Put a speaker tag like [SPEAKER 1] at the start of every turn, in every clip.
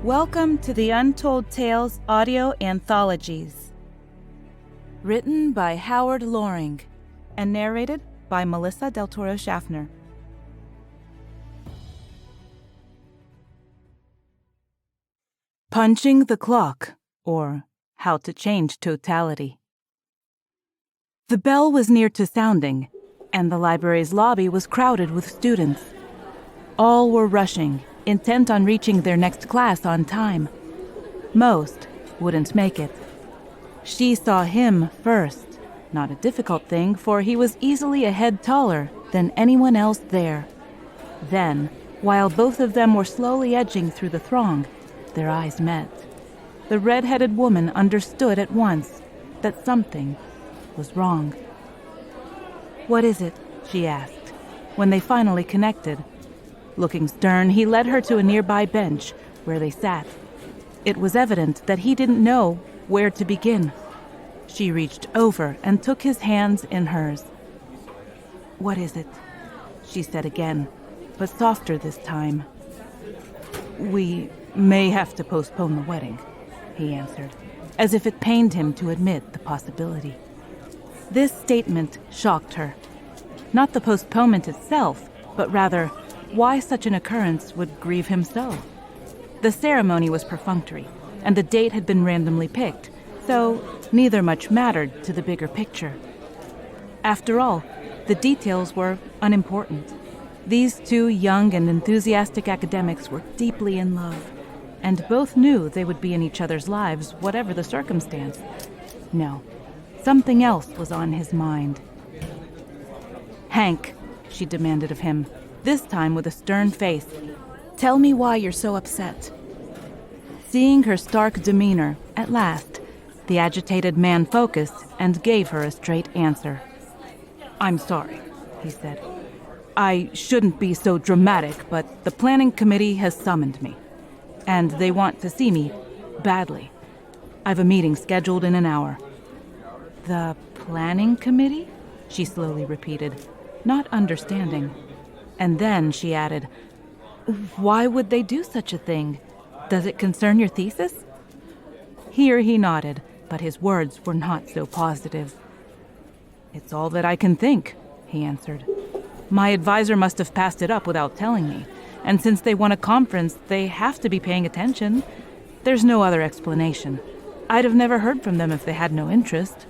[SPEAKER 1] Welcome to the Untold Tales audio anthologies. Written by Howard Loring and narrated by Melissa Del Toro Schaffner. Punching the Clock, or How to Change Totality. The bell was near to sounding, and the library's lobby was crowded with students. All were rushing, intent on reaching their next class on time. Most wouldn't make it. She saw him first. Not a difficult thing, for he was easily a head taller than anyone else there. Then, while both of them were slowly edging through the throng, their eyes met. The red-headed woman understood at once that something was wrong. "What is it?" she asked, when they finally connected. Looking stern, he led her to a nearby bench where they sat. It was evident that he didn't know where to begin. She reached over and took his hands in hers. "What is it?" she said again, but softer this time. "We may have to postpone the wedding," he answered, as if it pained him to admit the possibility. This statement shocked her. Not the postponement itself, but rather why such an occurrence would grieve him so. The ceremony was perfunctory, and the date had been randomly picked, so neither much mattered to the bigger picture. After all, the details were unimportant. These two young and enthusiastic academics were deeply in love, and both knew they would be in each other's lives, whatever the circumstance. No, something else was on his mind. "Hank," she demanded of him, this time with a stern face, "tell me why you're so upset." Seeing her stark demeanor, at last, the agitated man focused and gave her a straight answer. "I'm sorry," he said. "I shouldn't be so dramatic, but the planning committee has summoned me, and they want to see me badly. I've a meeting scheduled in an hour." "The planning committee?" she slowly repeated, not understanding. And then she added, "Why would they do such a thing? Does it concern your thesis?" Here he nodded, but his words were not so positive. "It's all that I can think," he answered. "My advisor must have passed it up without telling me, and since they want a conference, they have to be paying attention. There's no other explanation. I'd have never heard from them if they had no interest."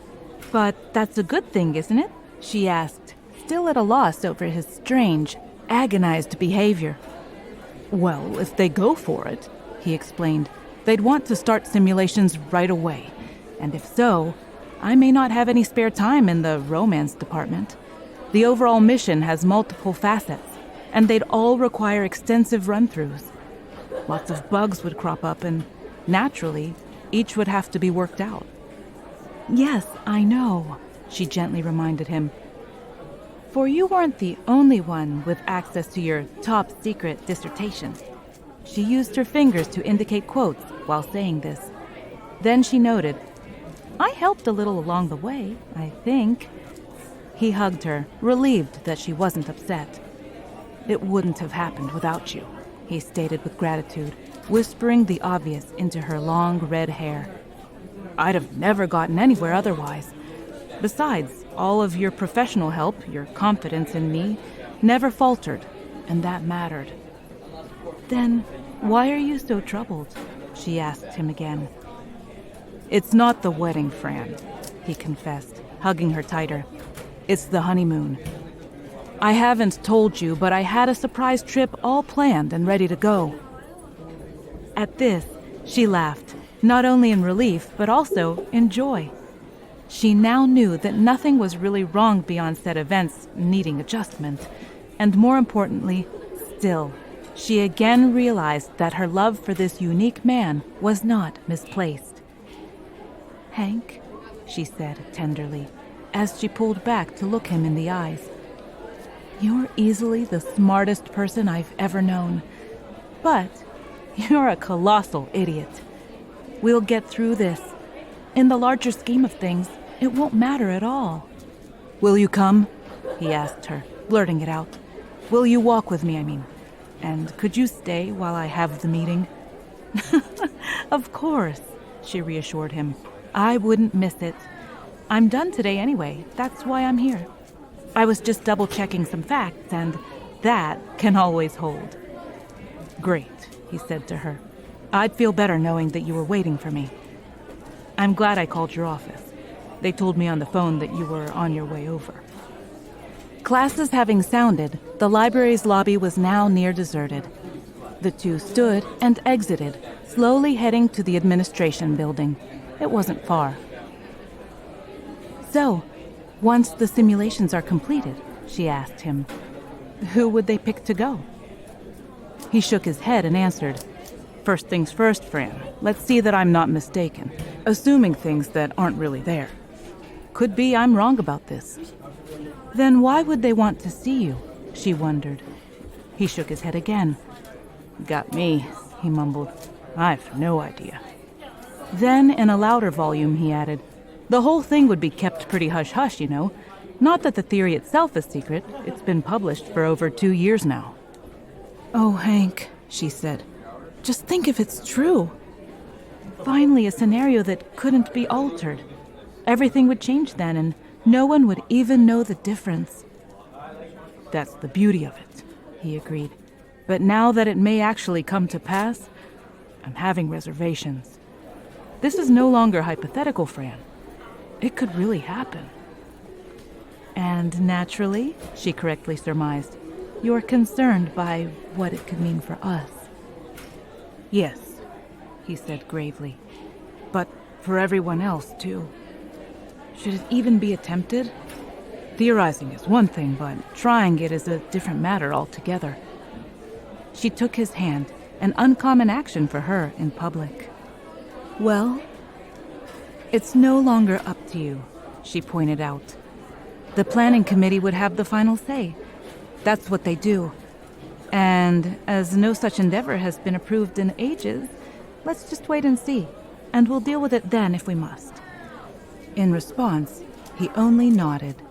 [SPEAKER 1] "But that's a good thing, isn't it?" she asked, still at a loss over his strange, agonized behavior. "Well, if they go for it," he explained, "they'd want to start simulations right away. And if so, I may not have any spare time in the romance department. The overall mission has multiple facets, and they'd all require extensive run-throughs. Lots of bugs would crop up, and naturally, each would have to be worked out." "Yes, I know," she gently reminded him. "For you weren't the only one with access to your top-secret dissertation." She used her fingers to indicate quotes while saying this. Then she noted, "I helped a little along the way, I think." He hugged her, relieved that she wasn't upset. "It wouldn't have happened without you," he stated with gratitude, whispering the obvious into her long red hair. "I'd have never gotten anywhere otherwise. Besides, all of your professional help, your confidence in me, never faltered, and that mattered." "Then why are you so troubled?" she asked him again. "It's not the wedding, Fran," he confessed, hugging her tighter. "It's the honeymoon. I haven't told you, but I had a surprise trip all planned and ready to go." At this, she laughed, not only in relief, but also in joy. She now knew that nothing was really wrong beyond said events needing adjustment, and more importantly, still, she again realized that her love for this unique man was not misplaced. "Hank," she said tenderly, as she pulled back to look him in the eyes, "you're easily the smartest person I've ever known, but you're a colossal idiot. We'll get through this. In the larger scheme of things, it won't matter at all." "Will you come?" he asked her, blurting it out. "Will you walk with me, I mean? And could you stay while I have the meeting?" Of course, she reassured him. I wouldn't miss it. I'm done today anyway. That's why I'm here. I was just double-checking some facts, and that can always hold. Great, he said to her. I'd feel better knowing that you were waiting for me. I'm glad I called your office. They told me on the phone that you were on your way over. Classes having sounded, the library's lobby was now near deserted. The two stood and exited, slowly heading to the administration building. It wasn't far. So, once the simulations are completed, she asked him, who would they pick to go? He shook his head and answered, First things first, Fran. Let's see that I'm not mistaken, assuming things that aren't really there. Could be I'm wrong about this. Then why would they want to see you? She wondered. He shook his head again. Got me, he mumbled. I've no idea. Then, in a louder volume, he added, the whole thing would be kept pretty hush-hush, you know. Not that the theory itself is secret. It's been published for over 2 years now. Oh, Hank, she said. Just think if it's true. Finally, a scenario that couldn't be altered. Everything would change then, and no one would even know the difference. That's the beauty of it, he agreed. But now that it may actually come to pass, I'm having reservations. This is no longer hypothetical, Fran. It could really happen. And naturally, she correctly surmised, you're concerned by what it could mean for us. Yes, he said gravely. But for everyone else, too. Should it even be attempted? Theorizing is one thing, but trying it is a different matter altogether. She took his hand, an uncommon action for her in public. Well, it's no longer up to you, she pointed out. The planning committee would have the final say. That's what they do. And as no such endeavor has been approved in ages, let's just wait and see, and we'll deal with it then if we must. In response, he only nodded.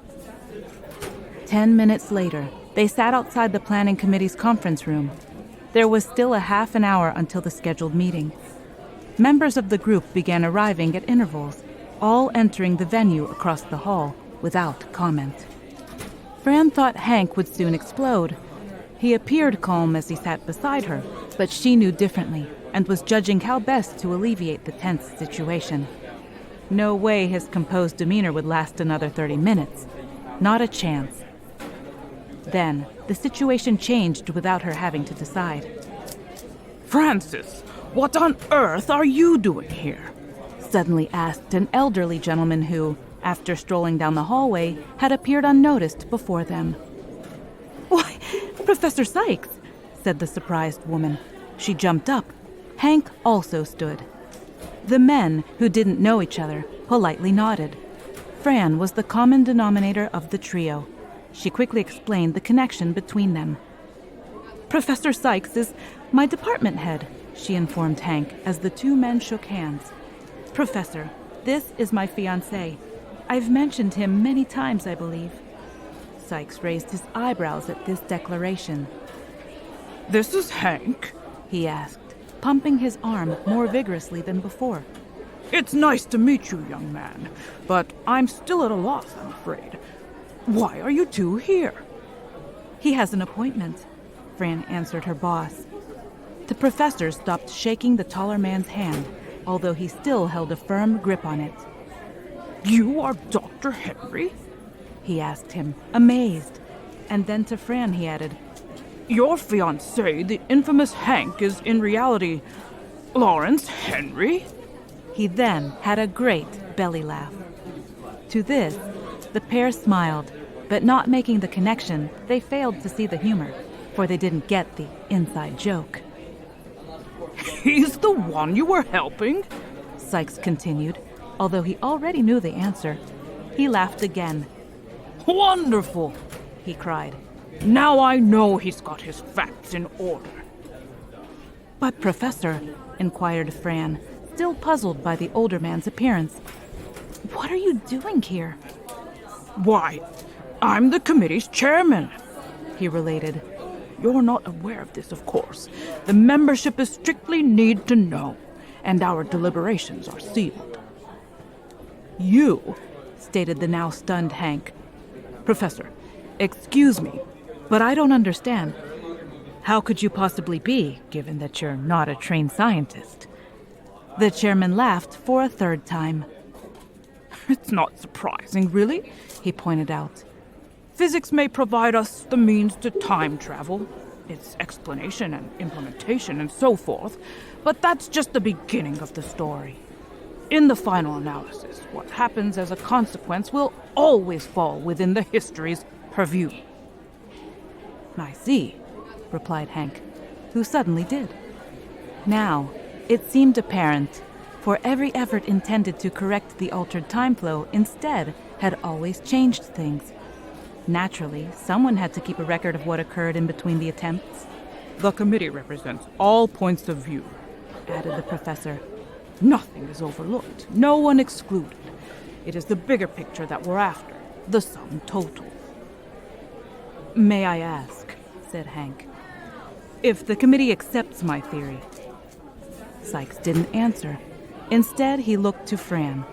[SPEAKER 1] 10 minutes later, they sat outside the planning committee's conference room. There was still a half an hour until the scheduled meeting. Members of the group began arriving at intervals, all entering the venue across the hall without comment. Fran thought Hank would soon explode. He appeared calm as he sat beside her, but she knew differently and was judging how best to alleviate the tense situation. No way his composed demeanor would last another 30 minutes. Not a chance. Then, the situation changed without her having to decide.
[SPEAKER 2] Francis, what on earth are you doing here?
[SPEAKER 1] Suddenly asked an elderly gentleman who, after strolling down the hallway, had appeared unnoticed before them. Why, Professor Sykes, said the surprised woman. She jumped up. Hank also stood. The men, who didn't know each other, politely nodded. Fran was the common denominator of the trio. She quickly explained the connection between them. Professor Sykes is my department head, she informed Hank as the two men shook hands. Professor, this is my fiancé. I've mentioned him many times, I believe. Sykes raised his eyebrows at this declaration.
[SPEAKER 2] This is Hank?
[SPEAKER 1] He asked, pumping his arm more vigorously than before.
[SPEAKER 2] It's nice to meet you, young man, but I'm still at a loss, I'm afraid. Why are you two here?
[SPEAKER 1] He has an appointment, Fran answered her boss. The professor stopped shaking the taller man's hand, although he still held a firm grip on it.
[SPEAKER 2] You are Dr. Henry?
[SPEAKER 1] He asked him, amazed. And then to Fran he added,
[SPEAKER 2] Your fiancé, the infamous Hank, is in reality Lawrence Henry?
[SPEAKER 1] He then had a great belly laugh. To this, the pair smiled, but not making the connection, they failed to see the humor, for they didn't get the inside joke.
[SPEAKER 2] He's the one you were helping?
[SPEAKER 1] Sykes continued, although he already knew the answer. He laughed again.
[SPEAKER 2] Wonderful,
[SPEAKER 1] he cried.
[SPEAKER 2] Now I know he's got his facts in order.
[SPEAKER 1] But, Professor, inquired Fran, still puzzled by the older man's appearance, what are you doing here?
[SPEAKER 2] Why, I'm the committee's chairman,
[SPEAKER 1] he related.
[SPEAKER 2] you're not aware of this, of course. The membership is strictly need to know, and our deliberations are sealed. You, stated the now stunned Hank. Professor, excuse me, but I don't understand. How could you possibly be, given that you're not a trained scientist? The chairman laughed for a third time. It's not surprising, really, he pointed out. Physics may provide us the means to time travel, its explanation and implementation and so forth, but that's just the beginning of the story. In the final analysis, what happens as a consequence will always fall within the history's purview.
[SPEAKER 1] I see, replied Hank, who suddenly did. Now, it seemed apparent, for every effort intended to correct the altered time flow instead had always changed things. Naturally, someone had to keep a record of what occurred in between the attempts.
[SPEAKER 2] The committee represents all points of view,
[SPEAKER 1] added the professor.
[SPEAKER 2] Nothing is overlooked, no one excluded. It is the bigger picture that we're after, the sum total.
[SPEAKER 1] May I ask, said Hank, if the committee accepts my theory? Sykes didn't answer. Instead, he looked to Fran.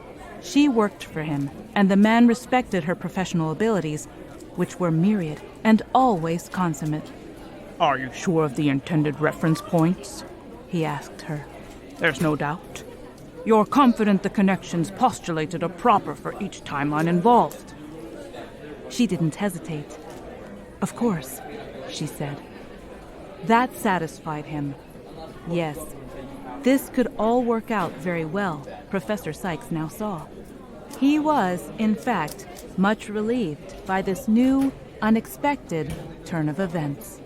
[SPEAKER 1] She worked for him, and the man respected her professional abilities, which were myriad and always consummate.
[SPEAKER 2] Are you sure of the intended reference points? He asked her. There's no doubt. You're confident the connections postulated are proper for each timeline involved.
[SPEAKER 1] She didn't hesitate. Of course, she said. That satisfied him. Yes, this could all work out very well, Professor Sykes now saw. He was, in fact, much relieved by this new, unexpected turn of events.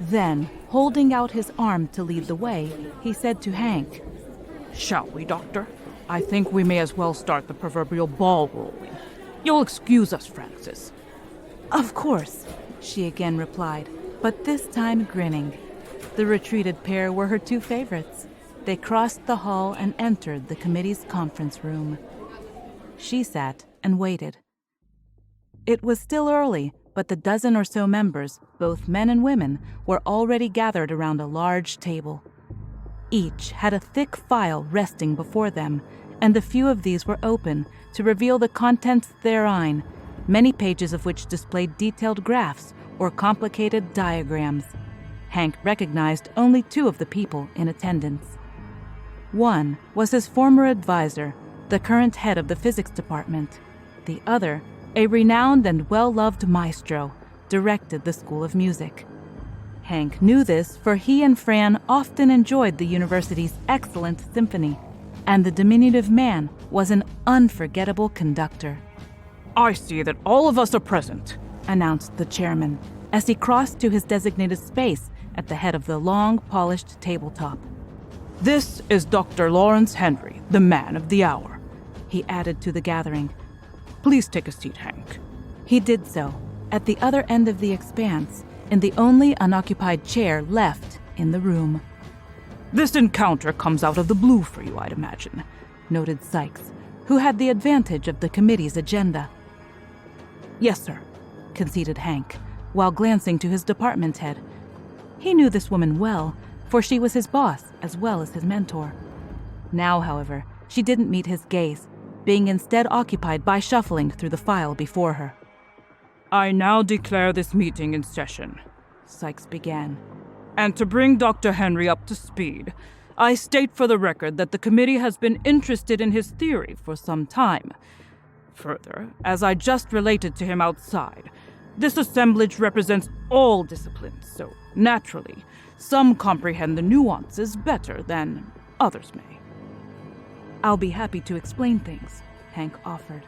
[SPEAKER 1] Then, holding out his arm to lead the way, he said to Hank, "Shall we, Doctor? I think we may as well start the proverbial ball rolling. You'll excuse us, Francis." "Of course," she again replied, but this time grinning. The retreated pair were her two favorites. They crossed the hall and entered the committee's conference room. She sat and waited. It was still early, but the dozen or so members, both men and women, were already gathered around a large table. Each had a thick file resting before them, and a few of these were open to reveal the contents therein, many pages of which displayed detailed graphs or complicated diagrams. Hank recognized only two of the people in attendance. One was his former advisor, the current head of the physics department. The other, a renowned and well-loved maestro, directed the School of Music. Hank knew this, for he and Fran often enjoyed the university's excellent symphony, and the diminutive man was an unforgettable conductor.
[SPEAKER 2] "I see that all of us are present,"
[SPEAKER 1] announced the chairman, as he crossed to his designated space at the head of the long, polished tabletop.
[SPEAKER 2] "This is Dr. Lawrence Henry, the man of the hour," he added to the gathering. "Please take a seat, Hank."
[SPEAKER 1] He did so, at the other end of the expanse, in the only unoccupied chair left in the room.
[SPEAKER 2] "This encounter comes out of the blue for you, I'd imagine,"
[SPEAKER 1] noted Sykes, who had the advantage of the committee's agenda.
[SPEAKER 2] "Yes, sir,"
[SPEAKER 1] conceded Hank, while glancing to his department head. He knew this woman well, for she was his boss as well as his mentor. Now, however, she didn't meet his gaze, being instead occupied by shuffling through the file before her.
[SPEAKER 2] "I now declare this meeting in session,"
[SPEAKER 1] Sykes began.
[SPEAKER 2] "And to bring Dr. Henry up to speed, I state for the record that the committee has been interested in his theory for some time. Further, as I just related to him outside, this assemblage represents all disciplines, so naturally, some comprehend the nuances better than others may."
[SPEAKER 1] "I'll be happy to explain things," Hank offered.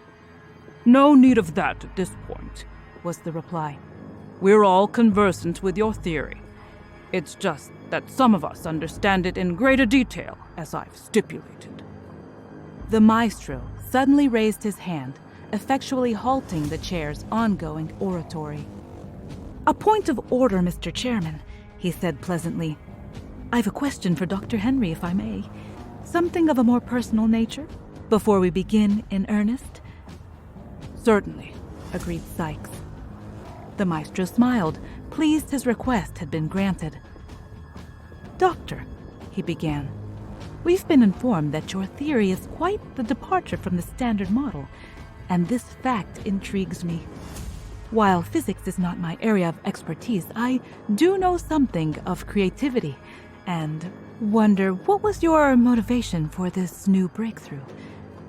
[SPEAKER 2] "No need of that at this point,"
[SPEAKER 1] was the reply.
[SPEAKER 2] "We're all conversant with your theory. It's just that some of us understand it in greater detail, as I've stipulated."
[SPEAKER 1] The maestro suddenly raised his hand, effectually halting the chair's ongoing oratory. "A point of order, Mr. Chairman," he said pleasantly. "I've a question for Dr. Henry, if I may. Something of a more personal nature, before we begin in earnest."
[SPEAKER 2] "Certainly,"
[SPEAKER 1] agreed Sykes. The maestro smiled, pleased his request had been granted. "Doctor," he began, "we've been informed that your theory is quite the departure from the standard model, and this fact intrigues me. While physics is not my area of expertise, I do know something of creativity, and wonder what was your motivation for this new breakthrough?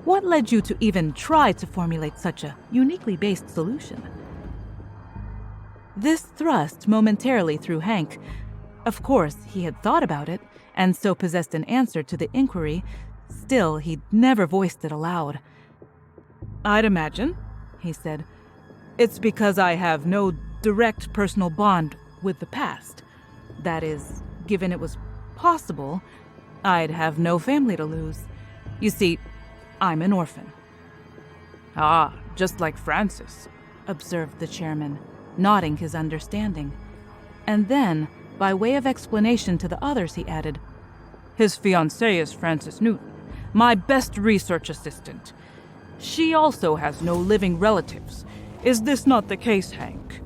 [SPEAKER 1] What led you to even try to formulate such a uniquely based solution?" This thrust momentarily threw Hank. Of course, he had thought about it, and so possessed an answer to the inquiry. Still, he'd never voiced it aloud.
[SPEAKER 2] "I'd imagine," he said, "it's because I have no direct personal bond with the past. That is, given it was possible, I'd have no family to lose. You see, I'm an orphan." "Ah, just like Francis,"
[SPEAKER 1] observed the chairman, nodding his understanding. And then, by way of explanation to the others, he added,
[SPEAKER 2] "His fiancée is Frances Newton, my best research assistant. She also has no living relatives. Is this not the case, Hank?"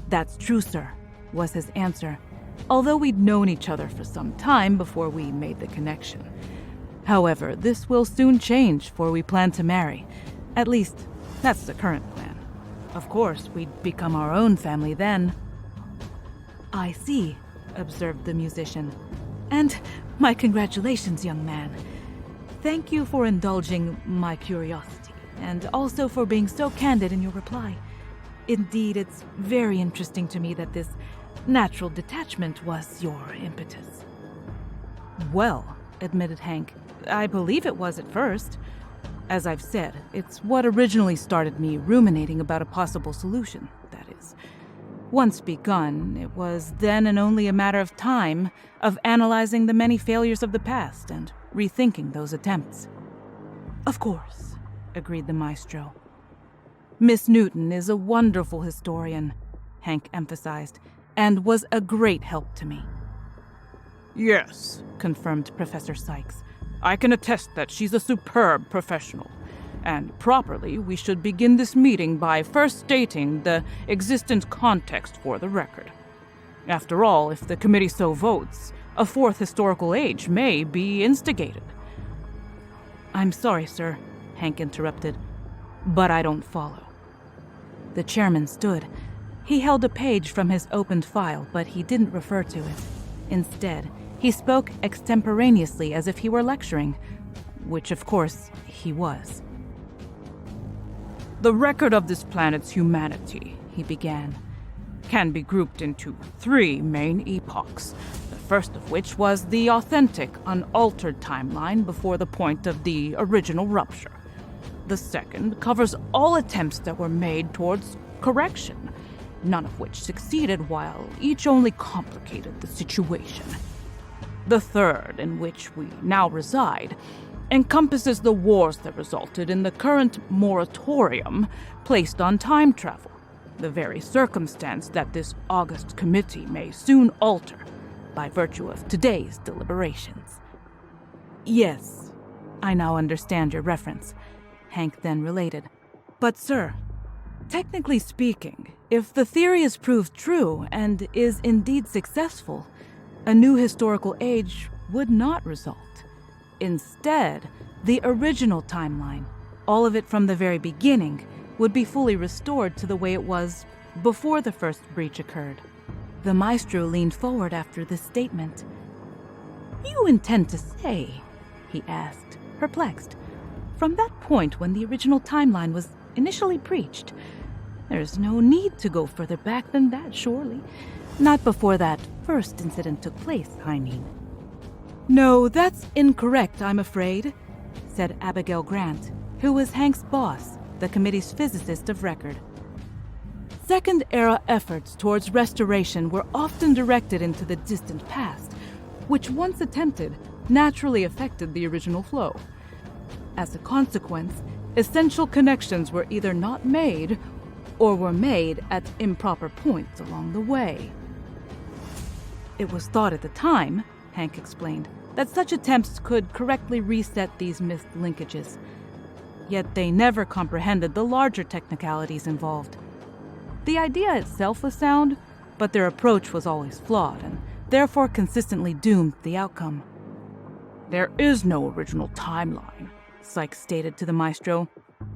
[SPEAKER 1] "That's true, sir," was his answer, although we'd known each other for some time before we made the connection. "However, this will soon change, for we plan to marry. At least, that's the current plan. Of course, we'd become our own family then." "I see," observed the musician. "And my congratulations, young man. Thank you for indulging my curiosity, and also for being so candid in your reply. Indeed, it's very interesting to me that this natural detachment was your impetus."
[SPEAKER 2] "Well," admitted Hank, "I believe it was at first. As I've said, it's what originally started me ruminating about a possible solution, that is. Once begun, it was then and only a matter of time of analyzing the many failures of the past and rethinking those attempts."
[SPEAKER 1] "Of course," agreed the maestro.
[SPEAKER 2] "Miss Newton is a wonderful historian," Hank emphasized, "and was a great help to me." "Yes," confirmed Professor Sykes. "I can attest that she's a superb professional. And properly, we should begin this meeting by first stating the existent context for the record. After all, if the committee so votes, a fourth historical age may be instigated."
[SPEAKER 1] "I'm sorry, sir," Hank interrupted, "but I don't follow." The chairman stood. He held a page from his opened file, but he didn't refer to it. Instead, he spoke extemporaneously as if he were lecturing, which of course he was.
[SPEAKER 2] "The record of this planet's humanity," he began, "can be grouped into 3 main epochs, the first of which was the authentic, unaltered timeline before the point of the original rupture. The second covers all attempts that were made towards correction, none of which succeeded, while each only complicated the situation. The third, in which we now reside, encompasses the wars that resulted in the current moratorium placed on time travel, the very circumstance that this august committee may soon alter by virtue of today's deliberations."
[SPEAKER 1] "Yes, I now understand your reference," Hank then related. "But sir, technically speaking, if the theory is proved true and is indeed successful, a new historical age would not result. Instead, the original timeline, all of it from the very beginning, would be fully restored to the way it was before the first breach occurred." The maestro leaned forward after this statement. "You intend to say," he asked, perplexed, "from that point when the original timeline was initially breached, there's no need to go further back than that, surely? Not before that first incident took place, I mean." "No, that's incorrect, I'm afraid," said Abigail Grant, who was Hank's boss, the committee's physicist of record. "Second-era efforts towards restoration were often directed into the distant past, which once attempted naturally affected the original flow. As a consequence, essential connections were either not made or were made at improper points along the way. It was thought at the time," Hank explained, "that such attempts could correctly reset these missed linkages. Yet they never comprehended the larger technicalities involved. The idea itself was sound, but their approach was always flawed and therefore consistently doomed the outcome.
[SPEAKER 2] There is no original timeline, Sykes stated to the maestro.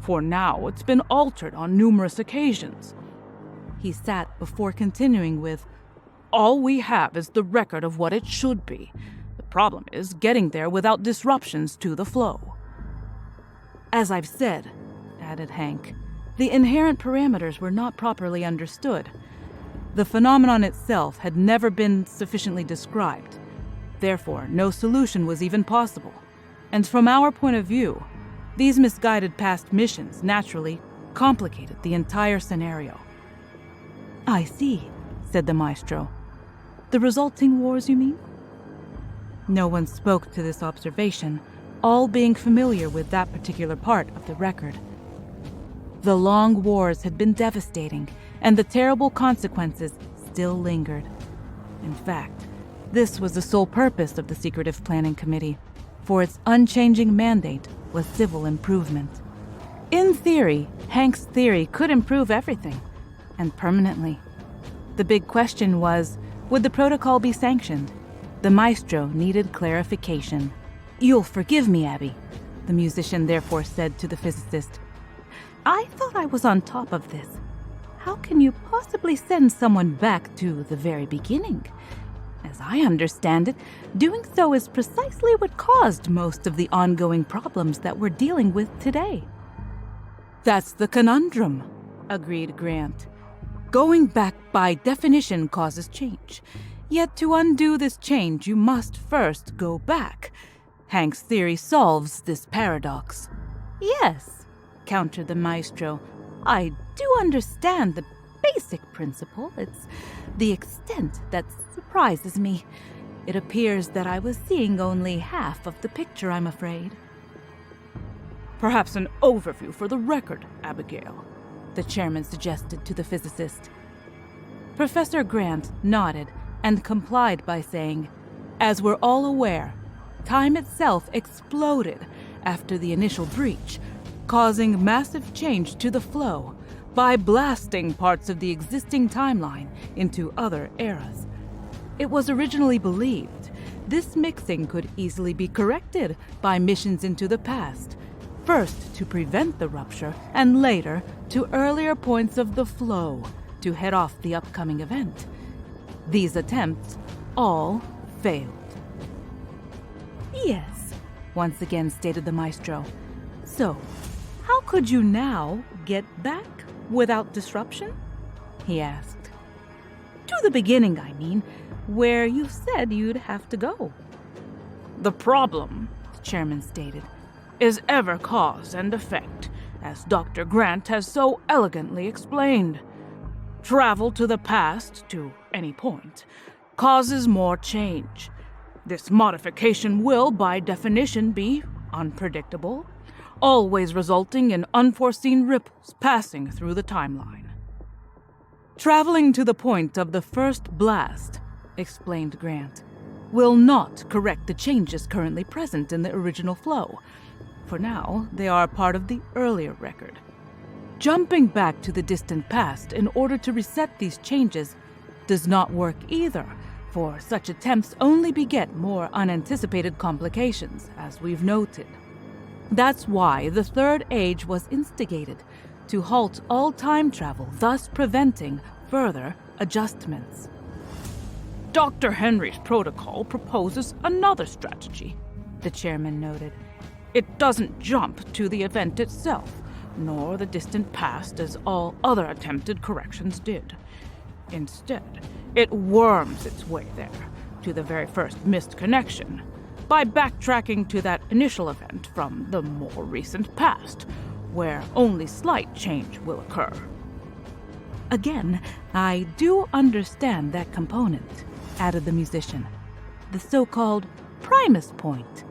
[SPEAKER 2] For now, it's been altered on numerous occasions.
[SPEAKER 1] He sat before continuing with,
[SPEAKER 2] All we have is the record of what it should be. The problem is getting there without disruptions to the flow.
[SPEAKER 1] As I've said, added Hank, the inherent parameters were not properly understood. The phenomenon itself had never been sufficiently described. Therefore, no solution was even possible. And from our point of view, these misguided past missions naturally complicated the entire scenario. I see, said the maestro. The resulting wars, you mean? No one spoke to this observation, all being familiar with that particular part of the record. The long wars had been devastating, and the terrible consequences still lingered. In fact, this was the sole purpose of the Secretive Planning Committee, for its unchanging mandate was civil improvement. In theory, Hank's theory could improve everything, and permanently. The big question was, would the protocol be sanctioned? The maestro needed clarification. You'll forgive me, Abby, the musician therefore said to the physicist. I thought I was on top of this. How can you possibly send someone back to the very beginning? As I understand it, doing so is precisely what caused most of the ongoing problems that we're dealing with today. That's the conundrum, agreed Grant. Going back by definition causes change. Yet to undo this change, you must first go back. Hank's theory solves this paradox. Yes, countered the maestro. I do understand the basic principle. It's the extent that surprises me. It appears that I was seeing only half of the picture, I'm afraid.
[SPEAKER 2] Perhaps an overview for the record, Abigail,
[SPEAKER 1] the chairman suggested to the physicist. Professor Grant nodded and complied by saying, as we're all aware, time itself exploded after the initial breach, causing massive change to the flow by blasting parts of the existing timeline into other eras. It was originally believed this mixing could easily be corrected by missions into the past, first to prevent the rupture and later to earlier points of the flow to head off the upcoming event. These attempts all failed. Yes, once again stated the maestro. So, how could you now get back without disruption? He asked. To the beginning, I mean, where you said you'd have to go.
[SPEAKER 2] The problem, the chairman stated, is ever cause and effect, as Dr. Grant has so elegantly explained. Travel to the past, to any point, causes more change. This modification will, by definition, be unpredictable, always resulting in unforeseen ripples passing through the timeline. Traveling to the point of the first blast, explained Grant, will not correct the changes currently present in the original flow. For now, they are part of the earlier record. Jumping back to the distant past in order to reset these changes does not work either, for such attempts only beget more unanticipated complications, as we've noted. That's why the Third Age was instigated, to halt all time travel, thus preventing further adjustments. Dr. Henry's protocol proposes another strategy, the chairman noted. It doesn't jump to the event itself, nor the distant past as all other attempted corrections did. Instead, it worms its way there, to the very first missed connection, by backtracking to that initial event from the more recent past, where only slight change will occur.
[SPEAKER 1] Again, I do understand that component, added the musician. The so-called Primus point.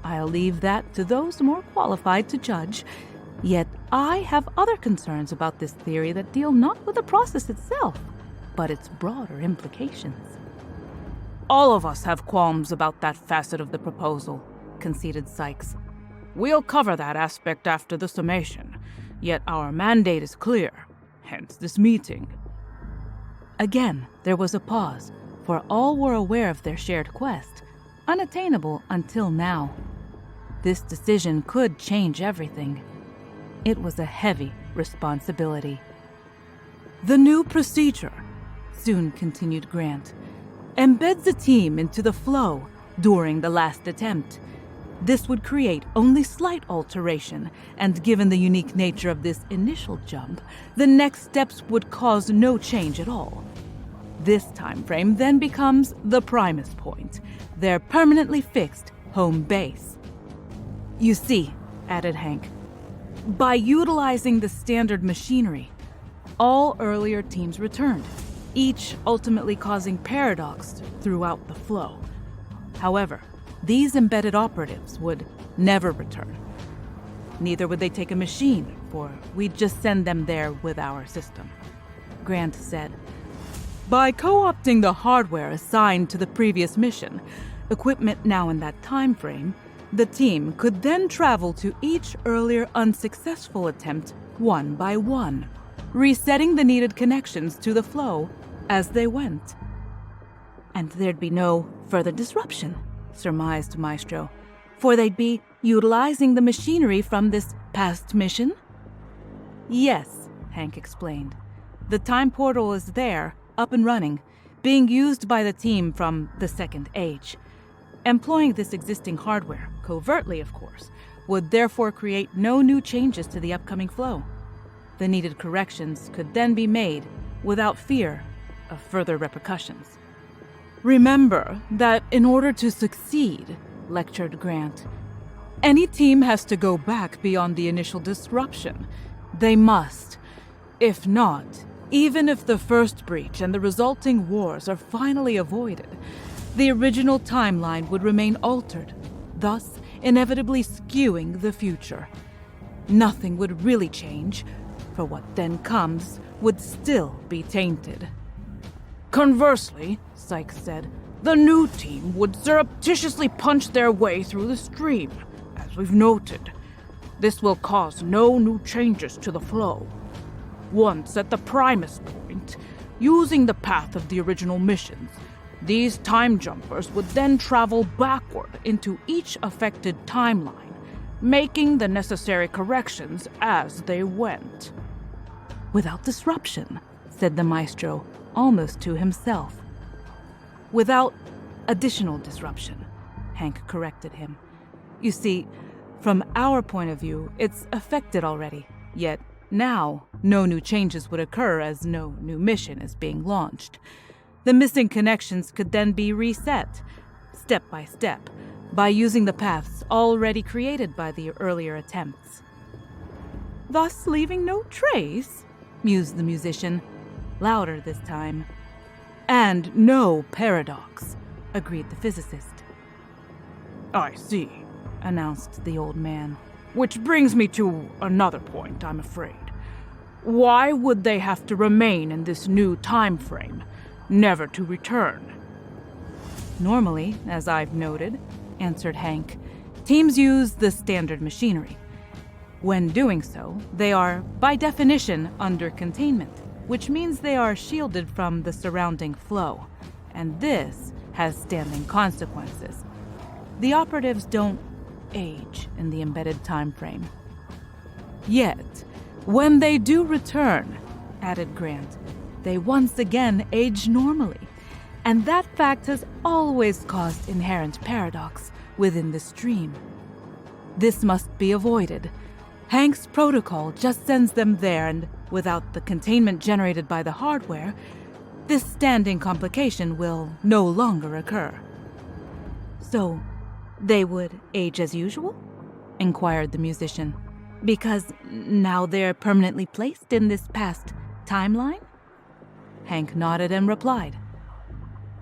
[SPEAKER 1] I'll leave that to those more qualified to judge. Yet I have other concerns about this theory that deal not with the process itself, but its broader implications.
[SPEAKER 2] All of us have qualms about that facet of the proposal, conceded Sykes. We'll cover that aspect after the summation, yet our mandate is clear, hence this meeting.
[SPEAKER 1] Again, there was a pause, for all were aware of their shared quest, unattainable until now. This decision could change everything. It was a heavy responsibility. "The new procedure," soon continued Grant, "embeds the team into the flow during the last attempt. This would create only slight alteration, and given the unique nature of this initial jump, the next steps would cause no change at all. This time frame then becomes the Primus point, their permanently fixed home base." "You see," added Hank, "by utilizing the standard machinery, all earlier teams returned, each ultimately causing paradox throughout the flow. However, these embedded operatives would never return. Neither would they take a machine, for we'd just send them there with our system," Grant said. "By co-opting the hardware assigned to the previous mission, equipment now in that time frame, the team could then travel to each earlier unsuccessful attempt one by one, resetting the needed connections to the flow as they went." "And there'd be no further disruption," surmised Maestro, "for they'd be utilizing the machinery from this past mission?" "Yes," Hank explained. "The time portal is there, up and running, being used by the team from the Second Age. Employing this existing hardware, covertly of course, would therefore create no new changes to the upcoming flow. The needed corrections could then be made without fear of further repercussions." "Remember that in order to succeed," lectured Grant, "any team has to go back beyond the initial disruption. They must. If not, even if the first breach and the resulting wars are finally avoided, the original timeline would remain altered, thus inevitably skewing the future. Nothing would really change, for what then comes would still be tainted." "Conversely," Sykes said, "the new team would surreptitiously punch their way through the stream, as we've noted. This will cause no new changes to the flow. Once at the Primus point, using the path of the original missions, these time jumpers would then travel backward into each affected timeline, making the necessary corrections as they went." "Without disruption," said the Maestro, almost to himself. "Without additional disruption," Hank corrected him. "You see, from our point of view, it's affected already, yet now no new changes would occur as no new mission is being launched. The missing connections could then be reset, step by step, by using the paths already created by the earlier attempts." "Thus leaving no trace," mused the musician, louder this time. "And no paradox," agreed the physicist. "I see," announced the old man. "Which brings me to another point, I'm afraid. Why would they have to remain in this new time frame, never to return?" "Normally, as I've noted," answered Hank, "teams use the standard machinery. When doing so, they are, by definition, under containment, which means they are shielded from the surrounding flow, and this has standing consequences. The operatives don't age in the embedded time frame. Yet, when they do return," added Grant, "they once again age normally, and that fact has always caused inherent paradox within the stream. This must be avoided. Hank's protocol just sends them there, and without the containment generated by the hardware, this standing complication will no longer occur." "So, they would age as usual?" inquired the musician. "Because now they're permanently placed in this past timeline?" Hank nodded and replied,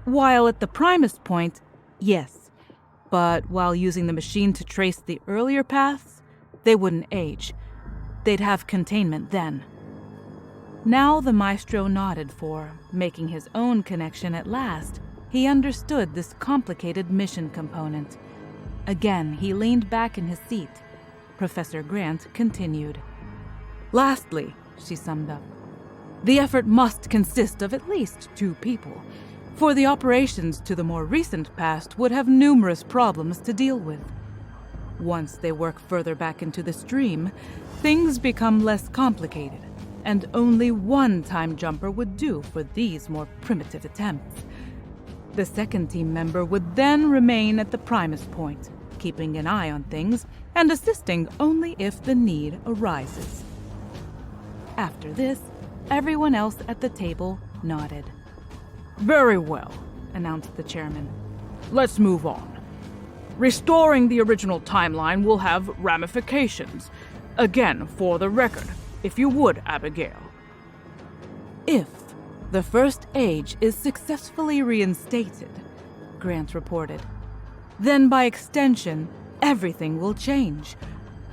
[SPEAKER 1] "While at the Primus point, yes. But while using the machine to trace the earlier paths, they wouldn't age. They'd have containment then." Now the Maestro nodded, for, making his own connection at last, he understood this complicated mission component. Again, he leaned back in his seat. Professor Grant continued. "Lastly," she summed up,
[SPEAKER 2] The effort must consist of at least 2 people, for the operations to the more recent past would have numerous problems to deal with. Once they work further back into the stream, things become less complicated, and only one time jumper would do for these more primitive attempts. The second team member would then remain at the Primus point, keeping an eye on things and assisting only if the need arises. After this, everyone else at the table nodded.
[SPEAKER 3] Very well, announced the chairman. Let's move on. Restoring the original timeline will have ramifications. Again, for the record, if you would, Abigail.
[SPEAKER 2] If the first age is successfully reinstated, Grant reported, then by extension, everything will change.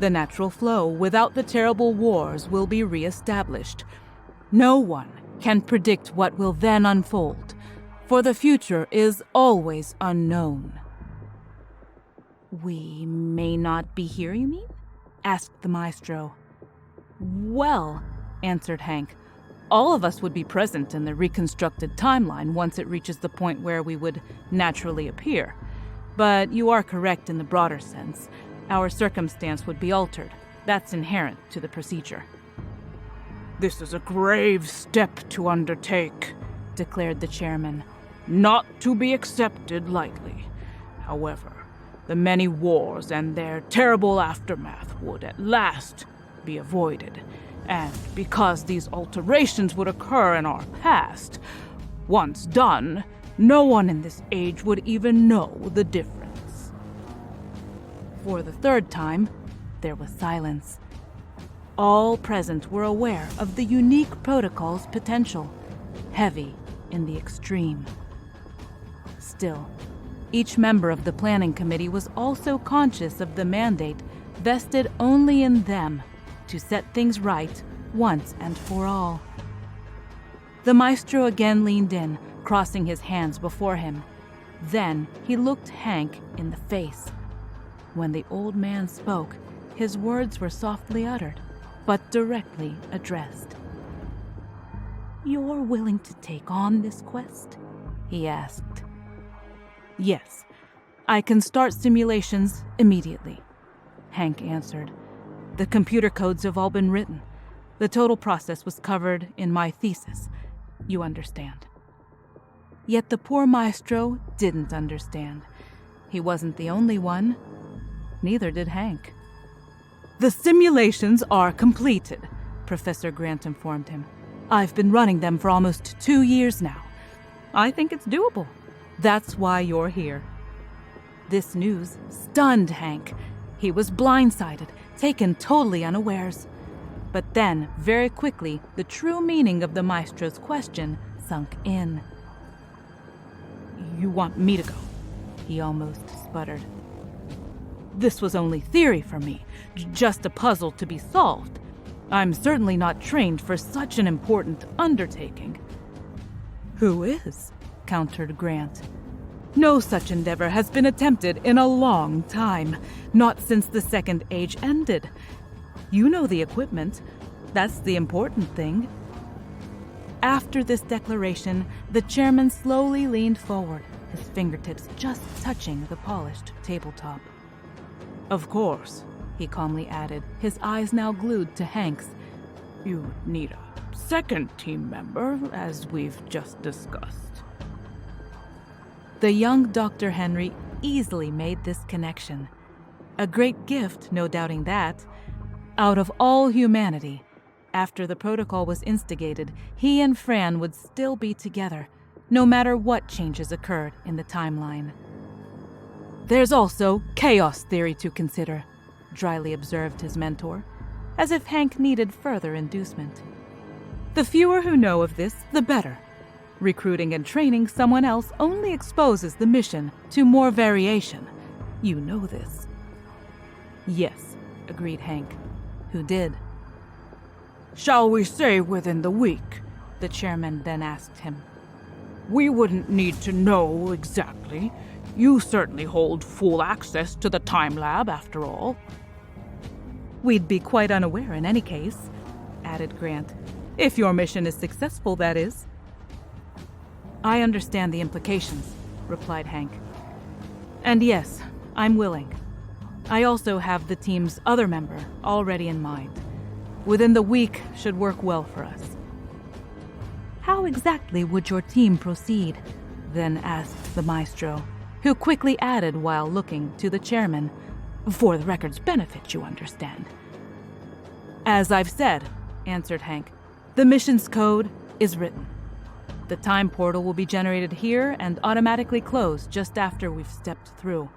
[SPEAKER 2] The natural flow without the terrible wars will be re-established. No one can predict what will then unfold, for the future is always unknown. We may not be here, you mean? Asked the maestro. Well, answered Hank, all of us would be present in the reconstructed timeline once it reaches the point where we would naturally appear. But you are correct in the broader sense. Our circumstance would be altered. That's inherent to the procedure.
[SPEAKER 3] This is a grave step to undertake,
[SPEAKER 2] declared the chairman.
[SPEAKER 3] Not to be accepted lightly. However, the many wars and their terrible aftermath would at last be avoided. And because these alterations would occur in our past, once done, no one in this age would even know the difference.
[SPEAKER 2] For the third time, there was silence. All present were aware of the unique protocol's potential, heavy in the extreme. Still, each member of the planning committee was also conscious of the mandate vested only in them to set things right once and for all. The maestro again leaned in, crossing his hands before him. Then he looked Hank in the face. When the old man spoke, his words were softly uttered, but directly addressed. "You're willing to take on this quest?" he asked. "Yes, I can start simulations immediately," Hank answered. "The computer codes have all been written. The total process was covered in my thesis. You understand." Yet the poor maestro didn't understand. He wasn't the only one. Neither did Hank. "The simulations are completed," Professor Grant informed him. "I've been running them for almost 2 years now. I think it's doable. That's why you're here." This news stunned Hank. He was blindsided, taken totally unawares. But then, very quickly, the true meaning of the maestro's question sunk in. "You want me to go?" he almost sputtered. "This was only theory for me, just a puzzle to be solved. I'm certainly not trained for such an important undertaking." "Who is?" countered Grant. "No such endeavor has been attempted in a long time, not since the Second Age ended. You know the equipment. That's the important thing." After this declaration, the chairman slowly leaned forward, his fingertips just touching the polished tabletop. "Of course," he calmly added, his eyes now glued to Hank's. "You need a second team member, as we've just discussed." The young Dr. Henry easily made this connection. A great gift, no doubting that. Out of all humanity, after the protocol was instigated, he and Fran would still be together, no matter what changes occurred in the timeline. "There's also chaos theory to consider," dryly observed his mentor, as if Hank needed further inducement. "The fewer who know of this, the better. Recruiting and training someone else only exposes the mission to more variation. You know this." "Yes," agreed Hank, who did.
[SPEAKER 3] "Shall we say within the week?" the chairman then asked him. "We wouldn't need to know exactly. You certainly hold full access to the time lab, after all."
[SPEAKER 2] "We'd be quite unaware in any case," added Grant.
[SPEAKER 1] If your mission is successful, that is. I understand the implications, replied Hank. And yes, I'm willing. I also have the team's other member already in mind. Within the week should work well for us. How exactly would your team proceed? Then asked the maestro, who quickly added while looking to the chairman. For the record's benefit, you understand. As I've said, answered Hank, the mission's code is written. The time portal will be generated here and automatically closed just after we've stepped through.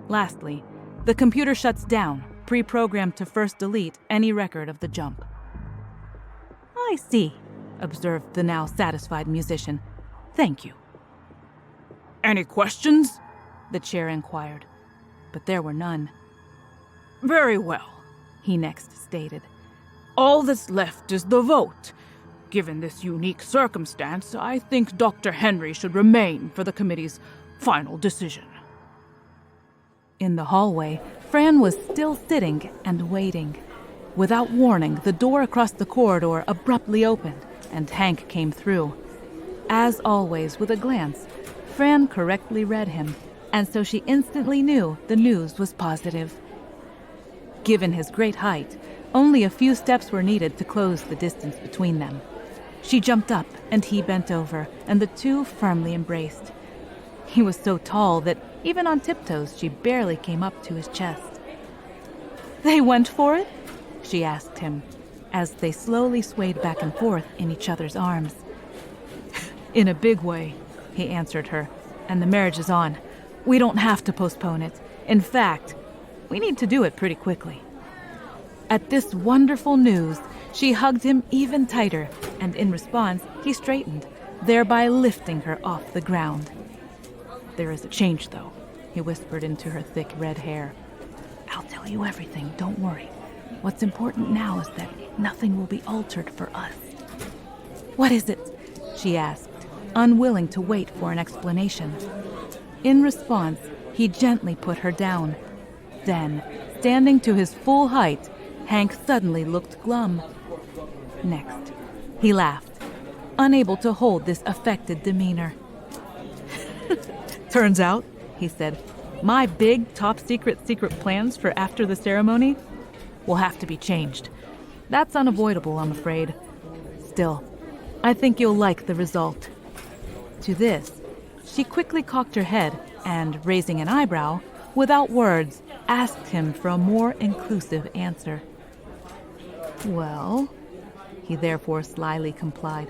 [SPEAKER 1] Lastly, the computer shuts down, pre-programmed to first delete any record of the jump. I see, observed the now satisfied musician. Thank you.
[SPEAKER 3] Any questions?
[SPEAKER 1] The chair inquired, but there were none.
[SPEAKER 3] Very well,
[SPEAKER 1] he next stated.
[SPEAKER 3] All that's left is the vote. Given this unique circumstance, I think Dr. Henry should remain for the committee's final decision.
[SPEAKER 1] In the hallway, Fran was still sitting and waiting. Without warning, the door across the corridor abruptly opened, and Hank came through. As always, with a glance, Fran correctly read him, and so she instantly knew the news was positive. Given his great height, only a few steps were needed to close the distance between them. She jumped up, and he bent over, and the two firmly embraced. He was so tall that, even on tiptoes, she barely came up to his chest. They went for it? She asked him, as they slowly swayed back and forth in each other's arms. In a big way, he answered her, and the marriage is on. We don't have to postpone it. In fact, we need to do it pretty quickly. At this wonderful news, she hugged him even tighter, and in response, he straightened, thereby lifting her off the ground. There is a change, though, he whispered into her thick red hair. I'll tell you everything, don't worry. What's important now is that nothing will be altered for us. What is it? She asked, unwilling to wait for an explanation. In response, he gently put her down. Then, standing to his full height, Hank suddenly looked glum. Next, he laughed, unable to hold this affected demeanor. Turns out, he said, my big top-secret plans for after the ceremony will have to be changed. That's unavoidable, I'm afraid. Still, I think you'll like the result. To this, she quickly cocked her head and, raising an eyebrow, without words, asked him for a more inclusive answer. Well, he therefore slyly complied.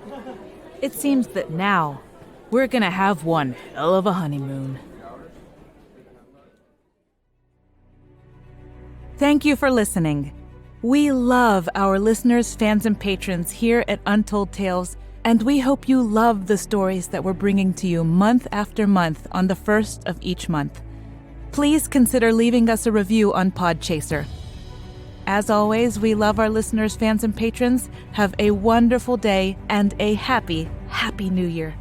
[SPEAKER 1] It seems that now we're gonna have one hell of a honeymoon. Thank you for listening. We love our listeners, fans, and patrons here at Untold Tales, and we hope you love the stories that we're bringing to you month after month on the first of each month. Please consider leaving us a review on Podchaser. As always, we love our listeners, fans, and patrons. Have a wonderful day and a happy, happy New Year.